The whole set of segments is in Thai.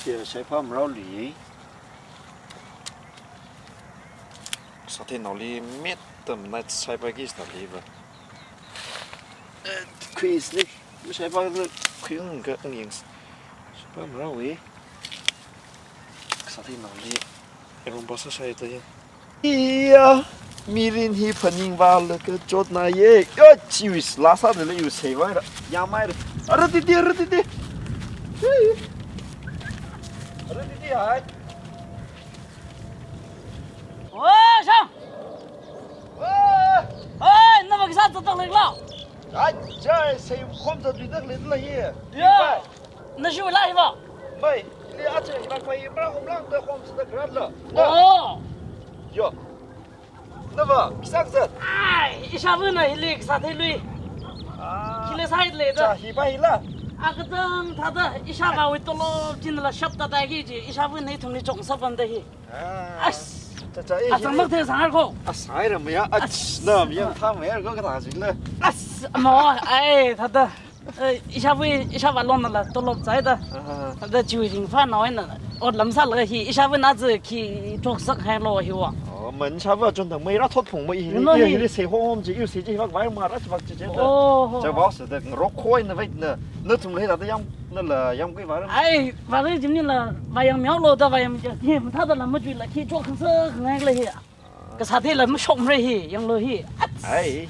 ใช้พ่อมเราหลีสัตว์ที่นอลีเม็ดเติมในใช้ไปกี่สัตว์ลีบ่คริสนี่ไม่ใช่พ่อเลยคริสก็ยังใช้พ่อมเราอีสัตว์ที่นอลีเอ็งบอกใช้ตัวยังมีรินฮีพันยิงบาลก็จดนายก็ชีวิตลาซาเดลอยู่เสียไว้ละยามไม่เลยอะไรติดอะไรติดอะไรติดไอ้喂，上！哎，那么个啥子等来了？哎，这谁控制对的来了耶？呀，那是为哪去吧？没，你阿这一般可以不让我们的控制的干了。哦，哟，那么上次哎，一下问了一类啥子类？啊，一类啥类这的？一般一了。啊个等他的一下把我到了进了小大带去，一下问你同你种啥分的去？啊，这啊，怎么头上二个？啊，啥也没有啊，那没有他没有个大劲了。啊，毛哎，他的一下问一下把弄了，到了在的，他的就已经烦恼呢。我lâm sát了去，一下问哪子去做啥还老去哇？哦，门差不中头没那脱棚没，你谁慌慌有谁这把玩嘛，那就把这这哦，这把是的，我快那位那从那的样那了样贵玩。哎，反正今年了，外阳苗了的外阳家，天他的那么久了，去做空色很爱了去，个啥的了么凶了去，养了去。哎，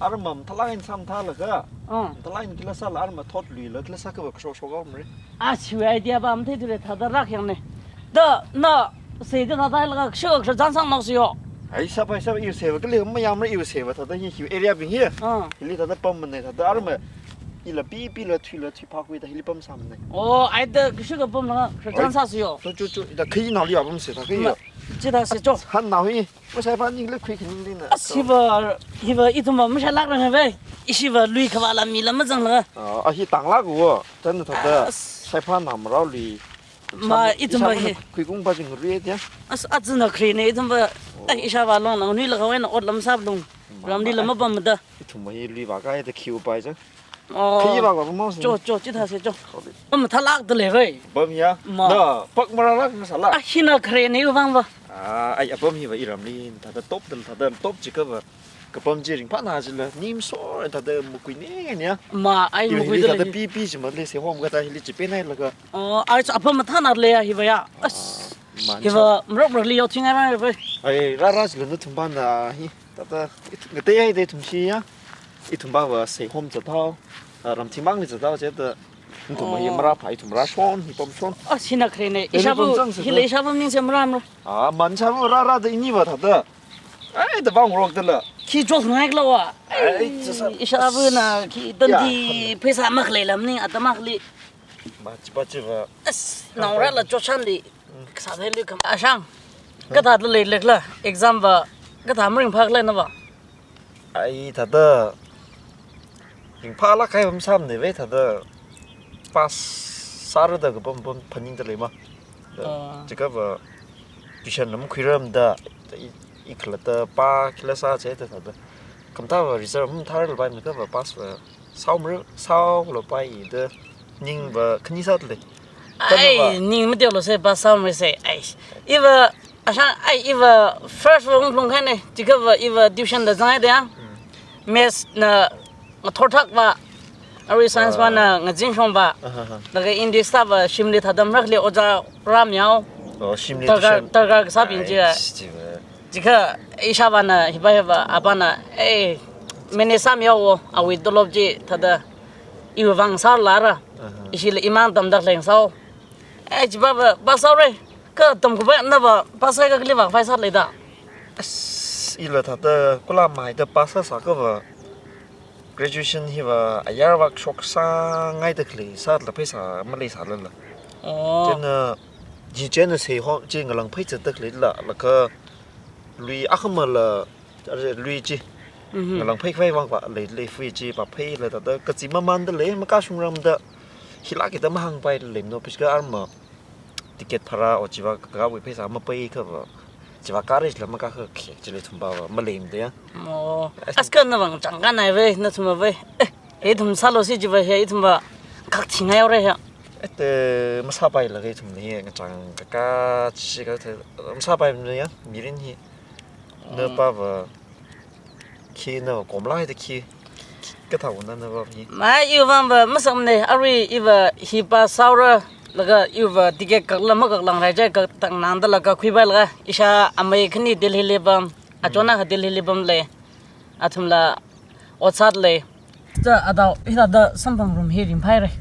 阿拉们他拉因三他了个，嗯，他拉因给了啥了，阿拉们脱驴了，给了啥个说个么？啊，去爱的吧，我们这里他的那样呢，的那谁的他在那个小是站上老师哟。哎，啥吧，有谁个了么样么有谁吧？他的那些 area 边here，里他的帮们呢，他的阿拉们。伊了比了推跑回的，伊里帮啥么呢？哦，爱的是个不能是站啥是哟？就，那可以哪里啊？我们是他可以。这他是做。喊哪会？我才把你那亏肯定的。是不？一头毛没啥拉个人呗？是不？驴可完了，米了么整了？哦，啊，是当那个，真的他的，才怕那么老驴。嘛，一头毛去。亏公把这个驴的。啊，真的可以呢，一头毛，哎，一下把弄了，你那个玩意儿，lâm啥不弄？让你那么帮么的？一头毛驴把个的 Q 摆着。哦，可以吧？我们忙什么？做，这他是做。我们他拉的来个。不米啊？那不么拉那啥啦？啊，现在可以那个方法。啊，哎呀，不米吧？伊拉米，他的 top 的，他的 top 几个吧？个帮接人怕哪去了？你们说他的木龟呢呢？嘛，哎，木龟的。他的 BB 什么的，谁话我他里这边来了个？哦，哎，这不么他那来啊？是不呀？啊，是不？不里要听俺们不？哎，拉是那同班的，他的个对呀，对同事呀，一同班我谁话知道？รำที่บ้างนี่จะได้เจ้าแต่ถุงมันยังมาราไปถุงมาราช้อนที่ปั๊มช้อนอ๋อชินักเรนเนี่ยอิชาบุฮิเลอิชาบุมิ่งเสียมรามเลยมันชาบุราได้นี่ว่าถ้าเด้อไอ้แต่บ้างรอกเด้อละขี้จวดง่ายกว่าอิชาบุน่ะขี้ตันที่เพศามากเลยลำนี่อัตมากเลยบ้าจีว่าน้องเราจวดชันดิสาธิตเลยคำอาช่างก็ถ้าเลยเล็กละ exam ว่าก็ถามเรื่องพักเลยนะว่าไอ้ถ้าเด้อยิ่งพาลักให้ผมซ้ำเนี่ยเว้ยถ้าเด้อป้าสารเด้อก็ผมพันยิงจะเลยมั้งจะก็ว่าดิฉันน้ำคุยเริ่มเด้ออีกแล้วเด้อป้าคิดแล้วซาเจ๊เด้อถ้าเด้อคำท้าว่าริซอร์มันท้าเราไปมันก็ว่าป้าว่าเศร้ามั้ยเศร้าเราไปเด้อยิงว่าขึ้นยี่สิบเลยไอ้ยิงไม่เดียวเราเสียป้าเศร้าไม่เสียไอ้อีว่าอาช่างไอ้อีว่า first วงลงแค่ไหนจะก็ว่าอีว่าดิฉันเด้อจังไงเด้อเมสน่ะ我头ทักว่าอาริสันส์ว่าน่ะงจิงชงว่าแล้วก็อินดิสตาว่าชิมลิทัดมรักเลยอจารามยาวตะกะสาบินจีจิค่ะอิชาว่าน่ะฮิบะฮิบะอาบาน่ะเอ้เมเนซามยาวอาวิดลบจีทัดอีวังซาลาระอิชิลอิมานตัมดักเลงซาวเอ้จิบะบะซาวเรก็ตัมกุบะน่ะว่าภาษาก็กลิวักไฟซัดเลยดาอีละทัดกุลาไม่แต่ภาษาสักว่าgraduation ที่ว่าอายุว่าชกสร้างง่ายแต่คลีสาดละเพื่อสามาเลยสาดเลยล่ะเจนจีเจนเสียห้องจีกำลังเพื่อจะตักเลยล่ะแล้วก็ลุยอักมาละอะไรลุยจีกำลังเพื่อไฟวางว่าเลยฟุยจีปะเพื่อเลยแต่ก็จีมามันเดเลยมันก็ชุ่มรำเดฮิลากิตมาหังไปเลยเนาะพิจารณาติเกตพาราโอจีว่าก็วิเพื่อสามาไปก็ว่าจีว่าการิชแล้วมันก็คือเขียนจะเลยทุ่มบ่าวมาเลี้ยงเดียโอ้อัสกันนะบังจังกันไหนเว้ยนั่นทุ่มบ่าวเว้ยเฮ้ยทุ่มซาโลสิจีว่าเฮ้ยทุ่มบ่าคักทิ้งให้เอาเลยฮะ แต่มาซาไปละcái thùng này cái chẳng cái cá chỉ cái thếมาซาไปมันเนี่ยมีเรื่องนี้เนื้อปลาว่าขี้เนื้อกลมไล่แต่ขี้ก็เท่านั้นนะว่าพี่ มาอยู่วันแบบไม่สมเนี่ยอะไรอีแบบฮิปาซาวร์แล้วก็อยู่แบบที่แกกักละมักกักหลังไรใจกักตั้งนานแต่แล้วก็คุยไปแล้วก็อิชาอเมริกันนี่เดลิเลบัมอาจจะน่าเดลิเลบัมเลยอาทุมละอดสัตเลยจะอาดาวอีตาเดสัมพันธ์รุมเฮริมไพ่เลย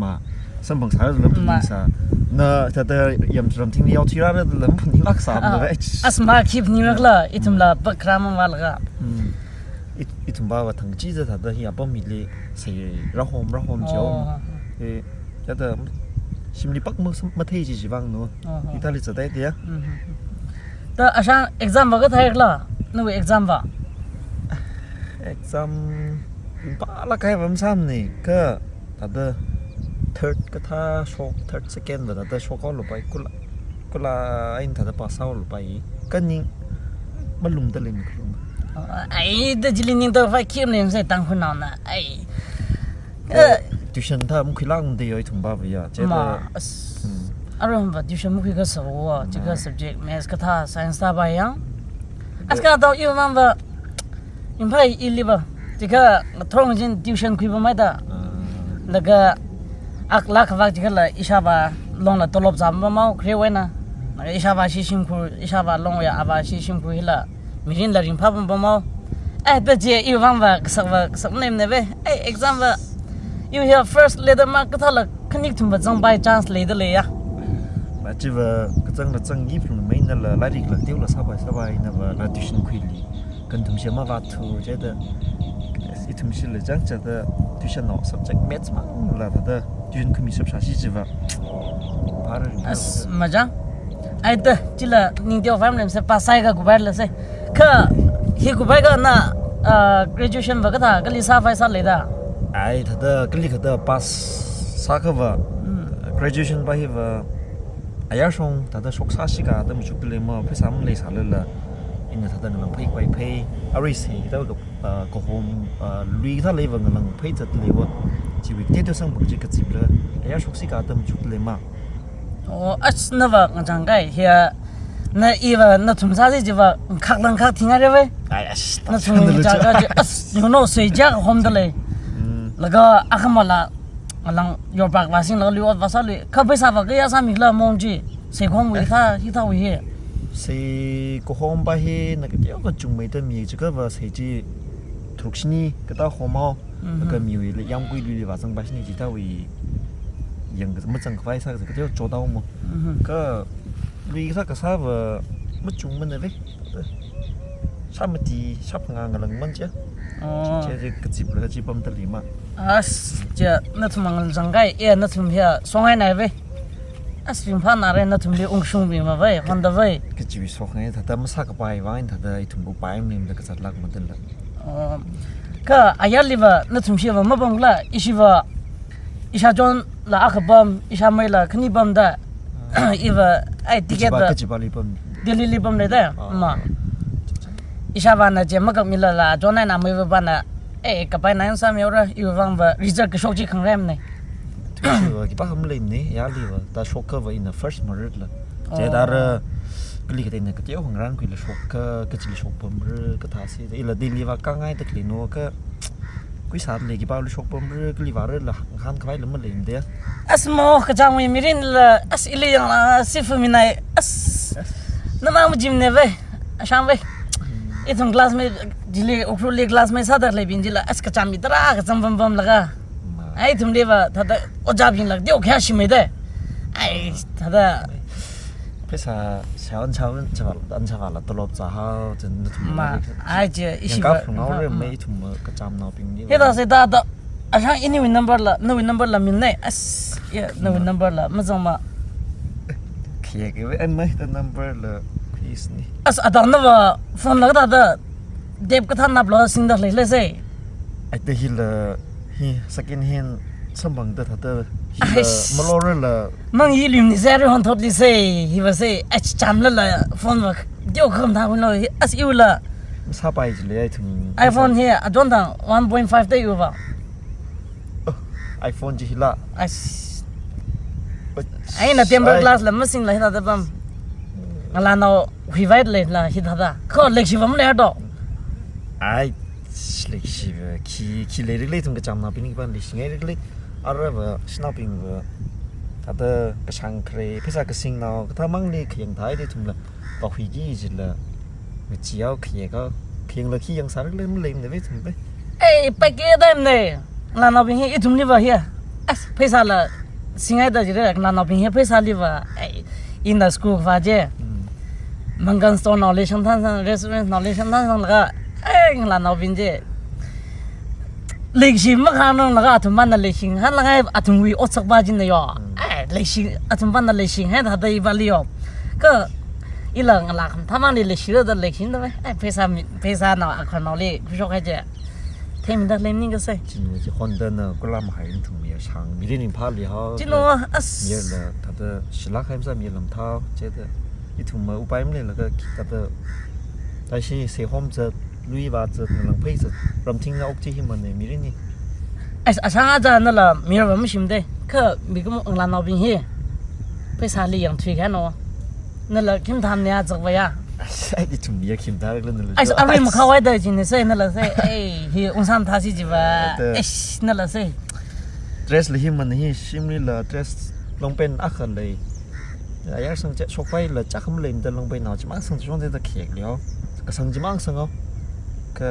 มาสัมผัสสายเริ่มถึงซะเนื้อแต่ยามเริ่มทิ้งยาวที่ร้านเริ่มพันรักษาเลยอัสมาคีบนี่มั้งล่ะอีทุมละบักครามมาแล้วก็อีทุ่มบ่าวทั้งจีจะถ้าเฮียบ่มีเลยใส่ระหอมเจ้าแต่ชิมลิปักมาเทจีจีบังเนาะอีตาลิจะได้เดียแต่อาจารย์ exam ว่าก็ทายละนู่น exam ว่า exam ป้าละใครผมซ้ำนี่ก็แต่third ก็ถ้าโชค third second แต่โชคก็หลุดไปกุละไอ้ถ้าpass outหลุดไปก็ยิ่งมันลุ่มตะลึงไอ้เด็กจิลินิงตัวไฟคิมเนี่ยมันใส่ตังคนนั้นนะไอ้ดิฉันถ้ามุขล่างเดียวถึงบ้าไปอ่ะเจ้าอะไรแบบดิฉันมุขก็สอบว่า这个 subject maths ก็ท่า science ท่าไปยังอันก็ต้องอยู่มันแบบยังไปอีลีบ่这个ทรงจริงดิฉันคุยบ่ไม่ได้แล้วก็อักลักว่า这个了一下吧ลง了ตลบจำบ่เมาเครียดไว้นะ一下吧西辛苦一下吧ลง呀อาบา西辛苦了มีเรื่องอะไรพับบ่เมาแต่เจ้าอยู่วันว่าสักเนมเนี่ยเว้ยexam ว่าอยู่ here first leader มาก็ท่าละคันนี้ถึงบ่จัง by chance เลยเลยอ่ะมาจีว่าก็จังยี่ปุ่นไม่นั่นละไล่ดิกละเดียวละสบายนั่นว่าละดิฉันคุยลีกันถึงเชื่อมาว่าทูเจ้าอีถึงเชื่อเลยจังจะดิฉันเนาะ subject maths มาละแต่ดิฉันคุยมีสับสาชีจีว่าพาร์ทมาจังไอ้เด้อจิละนิ่งเดียวฟังเลยเสพาใส่กับกูไปเลยสิก็ที่กูไปก็น่ะgraduation ว่าก็ท่าก็ลิซ่าไฟซ่าเลยด้าไอ้ถ้าก็ลิก็pass สักว่า graduation ไปว่าอายาชงถ้าชกซาชิกาแต่ไม่ชุกเลยมั้งเพื่อสามเลยสารเลยละอินถ้าเงินเพย์ไปเพย์อะไรสิถ้าก็โฮมลุยถ้าเลยว่าเงินเพย์จะเลยว่าชีวิตเดียวสังบุญจีกจิบเลยอายาชกสิกาแต่ไม่ชุกเลยมั้งโอ้อัศนว่าจังไงเฮียนั่นอีว่านั่นทุ่มซาสิจีว่าคักลังคักทิ้งอะไรเว้ยนั่นทุ่มจากก็จะอยู่โน่สวยจังโฮมทะเลแล้วก็อาคมาละลังยอปากวาสิงแล้วลิววาซาลีข้าไปสาวก็ยาสามีละมองจีเสกของวิท่าที่ท่าวิเหเสกของไปเฮนักเดียวก็จุ่มไม่ได้มีจะก็ว่าเสจีทุกชนิดก็ต้องหอมแล้วก็มีวิลยังกุยลุยว่าสังไปชนิดที่ท่าวิยังก็ไม่จังไฟสักก็เดียวโจดเอามั้งก็ลุยสักก็ทราบว่าไม่จุ่มมันเลยชอบมาดีชอบงานกันหลังมันเจ้าเจ้าจะกระจิบเลยจีบมันตะลีมาเจ้านั่นทุ่มงานจังไงนั่นทุ่มเฮียสองไงไหนเว้ยสิ่งพันอะไรนั่นทุ่มเลี้ยงชุ่มวิ่งมาเว้ยคนเดียวเว้ยกระจิบสองไงถ้าไม่สักไปว่าถ้าได้ทุ่มบุปผาไม่มีก็จัดลักมันตลอดก็อายาลีว่านั่นทุ่มเชื่อว่าไม่บังละอิชิว่าอิชาจนละอักบัมอิชาไม่ละขณีบัมได้อีว่าไอ้ติ๊กเก็ตกระจิบลีบัมเดลิลีบัมเลยได้มาอิชาบานะเจมันก็มีละจนไหนนาไม่ว่าบานะกับไปไหนสามีเราอยู่ฟังว่า result ก็โชคดีครั้งแรกเนี่ยที่ว่ากี่ป้าเขาไม่เล่นนี่ยาลีว่าแต่โชคก็ว่า in the first merit ละเจดาร์ก็ลีก็ได้เนี่ยก็เที่ยวของร้านคุยเลยโชคก็จะลีโชคปั๊มหรือก็ท่าสิอีละดีลีว่าก็ง่ายแต่คลีโน่ก็กุยสารเลยกี่ป้าเลยโชคปั๊มหรือก็ลีว่าเรื่องละหันเข้าไปแล้วมันเล่นเดียอัสโมก็จังมีมิรินละอัสอิลียังสิฟมินัยอัสน้ำมันจิมเนี่ยเว้ยช่างเว้ยอีทุ่งคลาสเมทจิลีอุปรุลีคลาสเมทซาดักเลยบินจิละอัสก็จำมีตระก็จำบัมละก็ไอ้ทุ่มเดียวถ้าได้อจับยิงละเดี๋ยวแค่ชิมไม่ได้ไอ้ถ้าได้ภาษาชาวชาวละตลบจ้าเขาจนทุ่มมาไอ้เจ้าอีสิบกับเราเรื่องไม่ทุ่มก็จำเราเป็นนี่เฮ้ยแต่เสด็จต่ออาจารย์อินวินนัมเบอร์ละนวินนัมเบอร์ละมินเนี่ยอัสนวินนัมเบอร์ละไม่จำมาเขียนไว้อันไหนแต่นัมเบอร์ละอัสอาจารย์นึกว่าฟังแล้วก็ได้เด็กก็ท่านนับล้อสิ่งเดียวเลยสิไอ้เด็กละฮีสกินเฮนสมบังเด็กท่าเด็กมาล้อเรื่องละมังยี่ลิมนี่เสียรู้ฮันทอดลิสิฮีว่าสิไอ้จำเลยละฟังว่าเดี๋ยวคำถามคุณเลยอัสอยู่ละสบายเลยไอ้ถึงไอโฟนเฮียอาจารย์ตั้ง 1.5 ได้อยู่ป่ะไอโฟนจีละไอ ไอ้น่ะเตรียมเบอร์กลาสแล้วมาสิงเลยนะแต่ปั๊มงานเราหิวไว้เลยนะหิดาเขาเล็กชิวมันเลยดอก ไอ้เล็กสิบขี้เล็กๆถึงกระจำนาเป็นอีกบ้านเล็กสิงเล็กๆอะไรแบบสนอปิงแบบถ้าเธอกระชังเครภาษากระสิงเราถ้ามั่งนี่ขยันท้ายได้ถึงละปอกหิยี่จิละเจียวขยันก็เพียงละขี้ยังสารเล่มเล่มเดี๋ยวไม่ถึงไป เอ้ไปเกี่ยได้ไหมงานเราเป็นเฮียทุ่มนี่วะเฮียภาษาละสิงไอ้ตัวจีเรื่องงานเราเป็นเฮียภาษาลีวะไอ้ in the school ว่าเจ้มันกัน store knowledge ทั้งrestaurant knowledge ทั้งแล้วก็เอ้งานเราเป็นเจ้เล็กชิมมาข้างนอกแล้วก็ทุ่มมันนั่นเล็กชิงฮันแล้วไงทุ่มวิอดสักบาจินเลยอ่ะเล็กชิงทุ่มมันนั่นเล็กชิงให้ถ้าได้บาลีอ่ะก็อีหลังหลักถ้ามันเล็กชิงแล้วเล็กชิงได้ไหมภาษาเนาะอักขระเนาะเลยผู้ชมให้เจ้เทมันได้เล่นนี่ก็ใช่จริงๆจะคนเดินน่ะก็ลำหายถึงมีช่างมีเรื่องพาลีเขาจริงเหรอมีเลยถ้าเธอศิลาใครไม่ใช่มีลำเท้าเจ๊เธออีถุงมืออุปไม่เลยแล้วก็ถ้าเธอแต่ชีเสียหอมจะลุยบาจะหลังเพย์จะรำทิ้งแล้วอกที่หิมันเนี่ยมีเรื่องนี้อาช่างอาจารย์นั่นแหละมีอะไรไม่ชิมได้ก็มีก็มึงลานเอาเป็นเฮียไปสาลีอย่างทุยแค่นอนั่นแหละคิมทำเนี่ยจากไปอ่ะไอ้ที่ถุงมีคิมได้เลยนั่นแหละอะไรมาเข้าไว้ได้จริงๆใช่นั่นแหละใช่เอ้เฮียองศาท่าสิจีบะนั่นแหละใช่ dress เลยหิมันนี่ชิมนี่ละ dress ลงเป็นอักขระเลยไอ้ยังสังเกตชกไปละจักขมเลยแต่ลงไปหนาวจะมั่งสังช่วงที่ตะเขียกแล้วก็สังจะมั่งสังเอาก็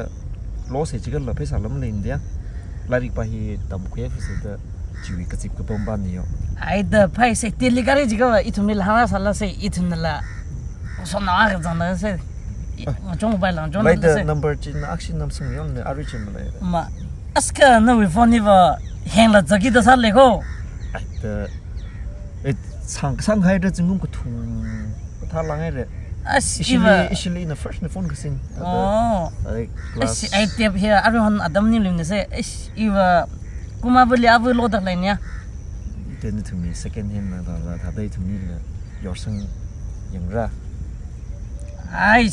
ล้อเสียจีกันละเพศสารลำเลยเดียลาริกไปตำคุยฟิสิเดจีวิกจิบกับปมบ้านนี้ไอ้เดอไปเสกตีลิการิจิก็ว่าอีทุ่มนี่ละฮาราสัลละเสอีทุ่มนี่ละส่วนน้อยก็จังเลยเสจงไปหลังจงเลยเดอ number จีนอักษิณนำส่งย้อนเนี่ยอาริจินมาเลยมาอัสก์นั่นวิฟอนนี่ว่าแหงละจะกิดสัตว์เลยก็ไอ้เดอsang hai dah jengum ko thung tha langai re actually in the first the phone kasin like class ai tep here arhon adam ni lim ne se iwa kuma bali avu lo dak lai nya then to me second hand na da tha dai to me le your sang yang ra ai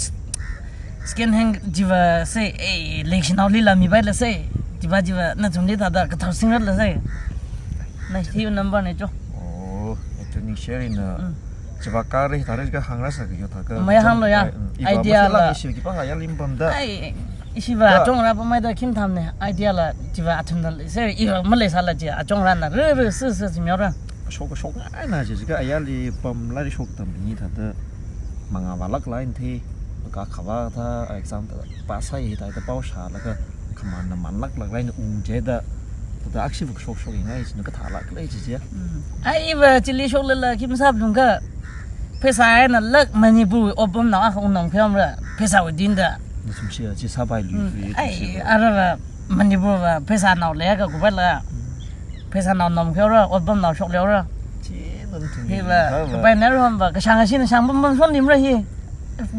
second hand jiwa se election ali la mi bai la se jiwa na thum ni da da ka thau sing la se na hi number ne joนี่เชื่อเลยนะจะว่าการที่ทาร์ดก็ห่างรัศมีก็ถ้าก็ไม่ห่างเลยอ่ะไอเดียละอิชิบิปังอะไรลิมบัมด้ไออิชิบะจงรับไม่ได้คิมทำเนี่ยไอเดียละจะว่าทุนนั่นเสียอีกไม่เลยสักละจีจงรันนะเรื่อยๆซื่อๆสิมีอะไรชกไอ้น่าจะก็ไอ้ยาลีบัมไล่ชกตั้งนี้ถ้าเธอมังอาวัลักไลน์ที่แล้วก็ข่าวถ้า exam ภาษาอีแต่เป้าชาแล้วก็ขมันน้ำมันลักไลน์เจดแต่อักษิบุกชกยังไงสินึกก็ถาละก็เลยจีเจ้าไอ้แบบจิลิชกเลยละคิมทราบลุงก็ภาษานั่นเลิกมันญี่ปุ่นอบรมหนังของน้องเพิ่มเลยภาษาวิดินเด้อนี่สมเชื่อจีสบายลุยไอ้อะไรแบบมันญี่ปุ่นภาษาหนังเล็กก็กูไปเลยภาษาหนังน้องเพิ่มเลยอบรมหนังชกเลี้ยวเลยเฮ้ยแบบไปนั่นรวมแบบกระชังกระชินช่างบ่มส่วนนิ่มเลยเฮ้ย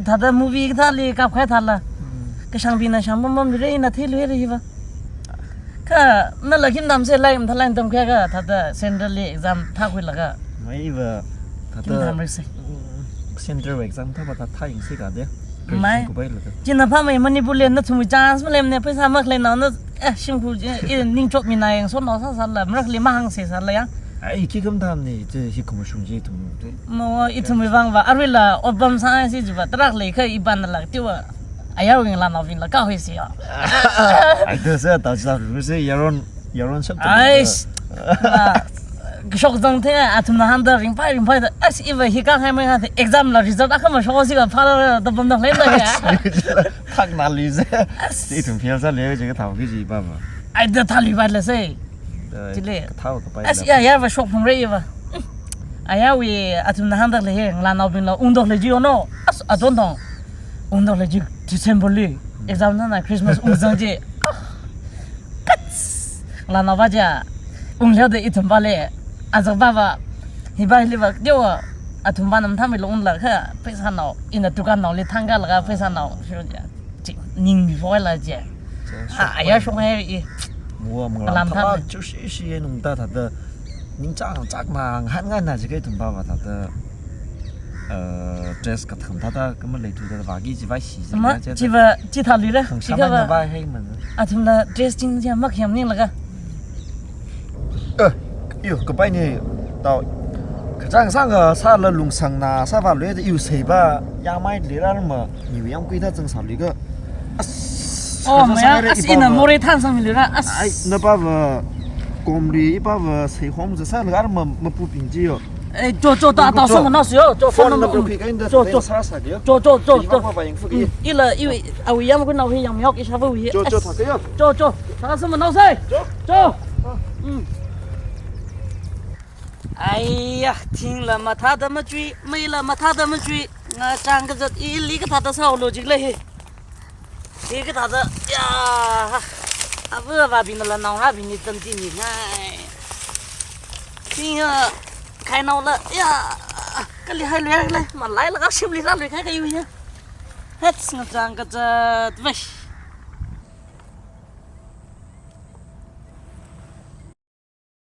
ถ้าแต่มูวี่ก็ท่าลีกับใครท่าละกระชังปีน่ะช่างบ่มเลยน่ะที่เลยเฮ้ยก็นั่นแหละคิดทำเสร็จแล้วทำอะไรทำแค่ก็ถ้าแต่เซ็นเตอร์ลีเอ็กซามท่าคุยแล้วก็ไม่แบบถ้าแต่ทำอะไรสิเซ็นเตอร์เอ็กซามถ้าว่าท่าอย่างสิกันเดียไม่จินตภาพไม่มันนี่บุเรียนนั่นทุ่มจ้าสมัยเล่มเนี่ยเพื่อสามารถเล่นนั่นชิมคูนิ่งจบมีนายอย่างส่วนน้องสั่นเลยมันรักเลี้ยงมาหังเสียสั่นเลยอ่ะไอ้คิดคำถามนี่จะฮิคคุมชุ่มจีทุ่มด้วยมัวอีทุ่มไม่ฟังว่าอะไรล่ะอบรมสายสิจุดว่าตรักเลยคืออีบันนั่นแหละที่ว่าไอ้ยาวิ่งลานเอาวิ่งแล้วก็เฮ้ยเสียไอ้เธอเสียต่อจากรู้สึกยารอนชอบไอ้ชกจังเท่อาทุ่มน้ำหันเดอร์ริงไปแต่ไอ้สิว่าฮิกังให้ไม่กันเอ็กซามแล้วรีซัลต์ก็มาชกสิกันพาราดับบันดังเล่นเลยทักนาลีเซ่ที่ทุ่มเพียงซะเลยจะก็ถามพี่จีบ้าบ่ไอ้เดอร์ทาลีบันเลยเซ่จิเล่เท่ากับไปไอ้สิยาว่าชกพุ่งเรียบไอ้ยาวิอาทุ่มน้ำหันเดอร์เลยลานเอาวิ่งแล้วอุ้งดอกเลยจีโอโน่อาต้นทองอุ้งดอกเลยจีDecemberเลยเอ็กซามนั่นน่ะคริสต์มาสอุ้งจังจีลานเอาว่าจะอุ้งเลี้ยวเดี๋ยวอีทุ่มบ้าเลยอาจจะบ้าว่าฮิบายเลยว่าเดี๋ยวอาทุ่มบ้านน้ำท่าไม่ลงเลยค่ะเพื่อนสาวอินเดียตุกันน้องเลยทั้งกันแล้วก็เพื่อนสาวช่วยจะนิ่งดีพอแล้วจ้ะไอ้ยาช่วยให้มัวมึงลำท่าจุดชี้นุ่งตาถ้าเดนิ่งจักมาหันงานน่าจะก็ทุ่มบ้าว่าถ้าเดdress ก็ทำท่าก็มันเลยถูกแต่ว่ากี่จีบสีจะมาจีท่าลีเลยจีก็ว่าให้มันทุ่มละ dress จริงจังมากเข้มนี่แล้วก็อยู่ก็ไปนี่ต่อข可张上个啥了龙上呐，啥把来的有谁吧？亚买来了嘛，牛羊归他正常那个。哦，没啊，是那莫雷滩上面的啦。哎，那把个公里一把个谁黄木子啥那个么不并机哟。哎，做到什么那时候做放那么做啥啥的。做。嗯，因为啊，我养个那会养苗给啥不会。做他这样。做，啥什么闹噻？做。嗯。哎呀，听了嘛他的么追，没了嘛他的么追，我长个这一离个他的少路进来，离个他的呀，啊不把病的了，闹那病的真的你哎，听呀，开闹了呀，个厉害来，嘛来了个心里让你开个有些，还是我长个这对。